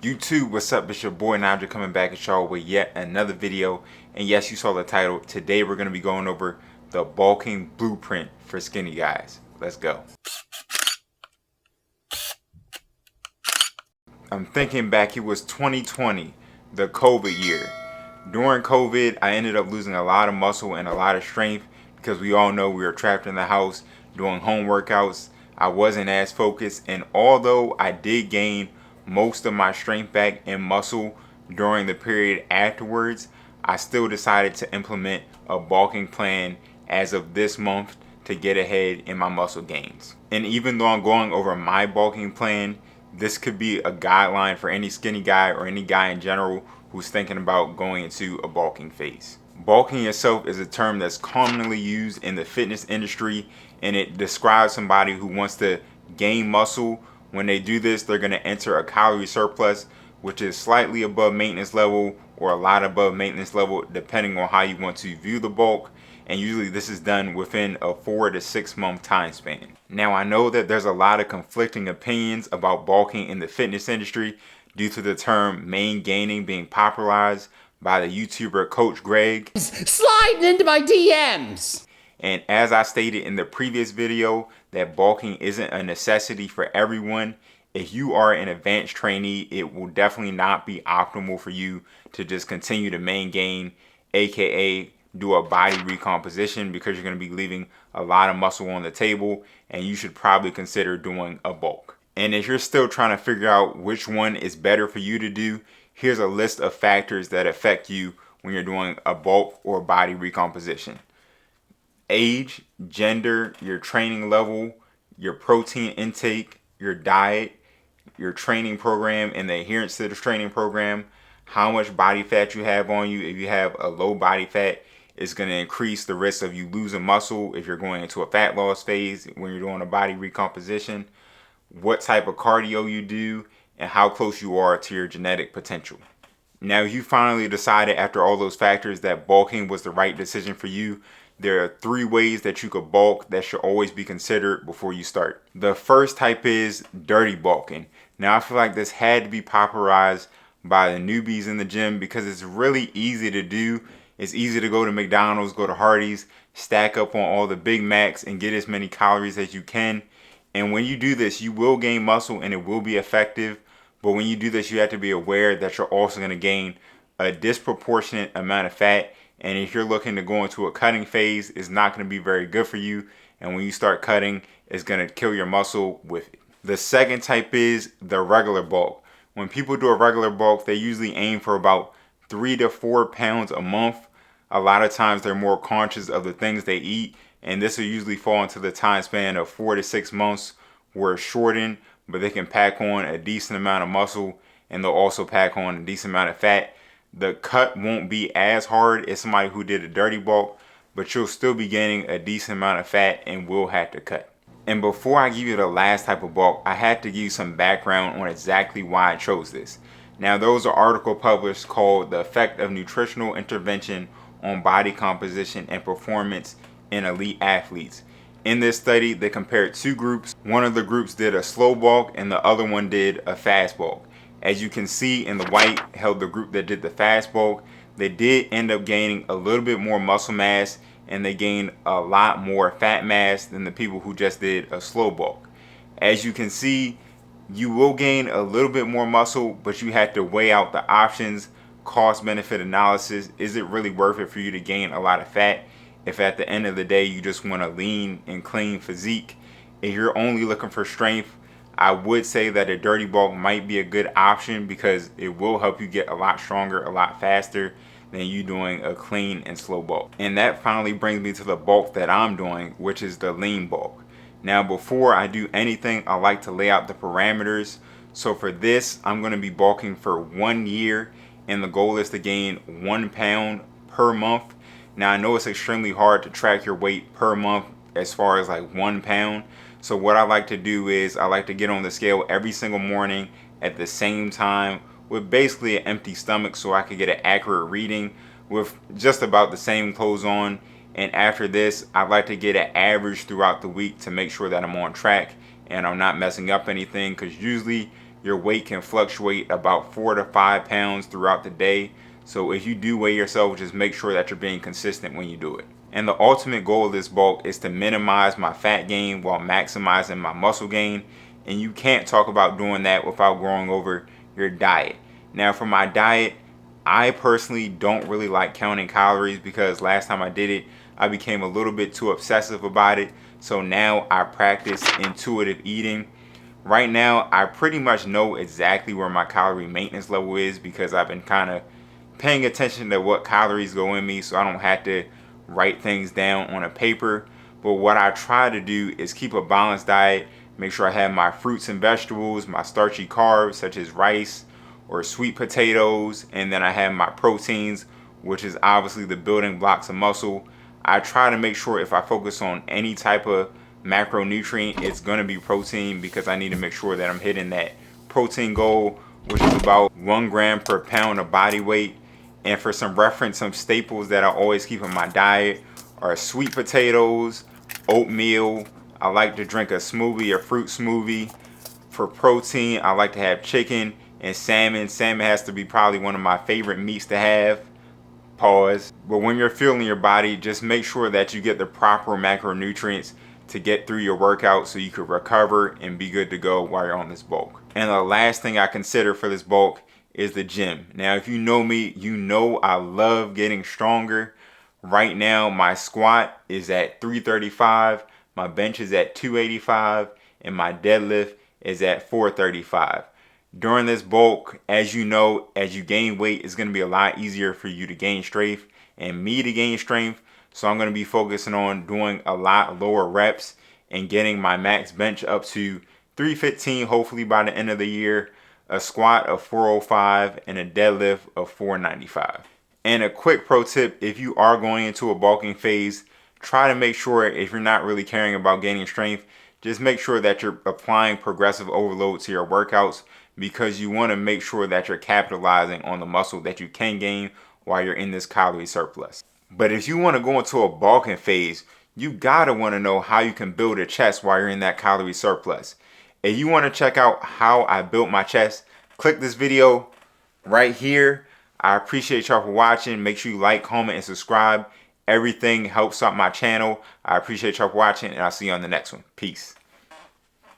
YouTube, what's up? It's your boy Nigel coming back at y'all with yet another video. And yes, you saw the title. Today we're going to be going over the bulking blueprint for skinny guys. Let's go. I'm thinking back, it was 2020, the COVID year. During COVID, I ended up losing a lot of muscle and a lot of strength because we all know we were trapped in the house doing home workouts. I wasn't as focused, and although I did gain most of my strength back and muscle during the period afterwards, I still decided to implement a bulking plan as of this month to get ahead in my muscle gains. And even though I'm going over my bulking plan, this could be a guideline for any skinny guy or any guy in general who's thinking about going into a bulking phase. Bulking itself is a term that's commonly used in the fitness industry, and it describes somebody who wants to gain muscle. When they do this, they're going to enter a calorie surplus, which is slightly above maintenance level or a lot above maintenance level, depending on how you want to view the bulk. And usually this is done within a 4 to 6 month time span. Now, I know that there's a lot of conflicting opinions about bulking in the fitness industry due to the term main gaining being popularized by the YouTuber Coach Greg. Sliding into my DMs! And as I stated in the previous video, that bulking isn't a necessity for everyone. If you are an advanced trainee, it will definitely not be optimal for you to just continue to main gain, aka do a body recomposition, because you're going to be leaving a lot of muscle on the table, and you should probably consider doing a bulk. And if you're still trying to figure out which one is better for you to do, here's a list of factors that affect you when you're doing a bulk or body recomposition. Age, gender, your training level, your protein intake, your diet, your training program and the adherence to the training program, how much body fat you have on you. If you have a low body fat, it's going to increase the risk of you losing muscle if you're going into a fat loss phase when you're doing a body recomposition, what type of cardio you do, and how close you are to your genetic potential. Now, you finally decided after all those factors that bulking was the right decision for you. There are 3 ways that you could bulk that should always be considered before you start. The first type is dirty bulking. Now, I feel like this had to be popularized by the newbies in the gym because it's really easy to do. It's easy to go to McDonald's, go to Hardee's, stack up on all the Big Macs and get as many calories as you can. And when you do this, you will gain muscle and it will be effective. But when you do this, you have to be aware that you're also going to gain a disproportionate amount of fat. And if you're looking to go into a cutting phase, it's not going to be very good for you. And when you start cutting, it's going to kill your muscle with it. The second type is the regular bulk. When people do a regular bulk, they usually aim for about 3 to 4 pounds a month. A lot of times they're more conscious of the things they eat. And this will usually fall into the time span of 4 to 6 months where it's shortened, but they can pack on a decent amount of muscle and they'll also pack on a decent amount of fat. The cut won't be as hard as somebody who did a dirty bulk, but you'll still be gaining a decent amount of fat and will have to cut. And before I give you the last type of bulk, I had to give you some background on exactly why I chose this. Now, there was an article published called The Effect of Nutritional Intervention on Body Composition and Performance in Elite Athletes. In this study, they compared 2 groups. One of the groups did a slow bulk and the other one did a fast bulk. As you can see in the white held the group that did the fast bulk. They did end up gaining a little bit more muscle mass and they gained a lot more fat mass than the people who just did a slow bulk. As you can see, you will gain a little bit more muscle, but you have to weigh out the options, cost benefit analysis. Is it really worth it for you to gain a lot of fat if at the end of the day you just want a lean and clean physique? If you're only looking for strength, I would say that a dirty bulk might be a good option because it will help you get a lot stronger, a lot faster than you doing a clean and slow bulk. And that finally brings me to the bulk that I'm doing, which is the lean bulk. Now, before I do anything, I like to lay out the parameters. So for this, I'm going to be bulking for 1 year, and the goal is to gain 1 pound per month. Now, I know it's extremely hard to track your weight per month as far as like 1 pound. So what I like to do is I like to get on the scale every single morning at the same time with basically an empty stomach so I can get an accurate reading with just about the same clothes on. And after this, I like to get an average throughout the week to make sure that I'm on track and I'm not messing up anything, because usually your weight can fluctuate about 4 to 5 pounds throughout the day. So if you do weigh yourself, just make sure that you're being consistent when you do it. And the ultimate goal of this bulk is to minimize my fat gain while maximizing my muscle gain. And you can't talk about doing that without going over your diet. Now for my diet, I personally don't really like counting calories because last time I did it, I became a little bit too obsessive about it. So now I practice intuitive eating. Right now, I pretty much know exactly where my calorie maintenance level is because I've been kind of paying attention to what calories go in me, so I don't have to write things down on a paper. But what I try to do is keep a balanced diet, make sure I have my fruits and vegetables, my starchy carbs such as rice or sweet potatoes, and then I have my proteins, which is obviously the building blocks of muscle. I try to make sure if I focus on any type of macronutrient, it's going to be protein because I need to make sure that I'm hitting that protein goal, which is about 1 gram per pound of body weight. And for some reference, some staples that I always keep in my diet are sweet potatoes, oatmeal. I like to drink a smoothie, a fruit smoothie. For protein, I like to have chicken and salmon. Salmon has to be probably one of my favorite meats to have. Pause. But when you're feeling your body, just make sure that you get the proper macronutrients to get through your workout so you can recover and be good to go while you're on this bulk. And the last thing I consider for this bulk is the gym. Now, if you know me, you know I love getting stronger. Right now, my squat is at 335, my bench is at 285, and my deadlift is at 435. During this bulk, as you know, as you gain weight, it's going to be a lot easier for you to gain strength and me to gain strength. So I'm going to be focusing on doing a lot lower reps and getting my max bench up to 315, hopefully by the end of the year, a squat of 405, and a deadlift of 495. And a quick pro tip, if you are going into a bulking phase, try to make sure, if you're not really caring about gaining strength, just make sure that you're applying progressive overload to your workouts because you want to make sure that you're capitalizing on the muscle that you can gain while you're in this calorie surplus. But if you want to go into a bulking phase, you gotta want to know how you can build a chest while you're in that calorie surplus. If you want to check out how I built my chest, click this video right here. I appreciate y'all for watching. Make sure you like, comment, and subscribe. Everything helps out my channel. I appreciate y'all for watching, and I'll see you on the next one. Peace.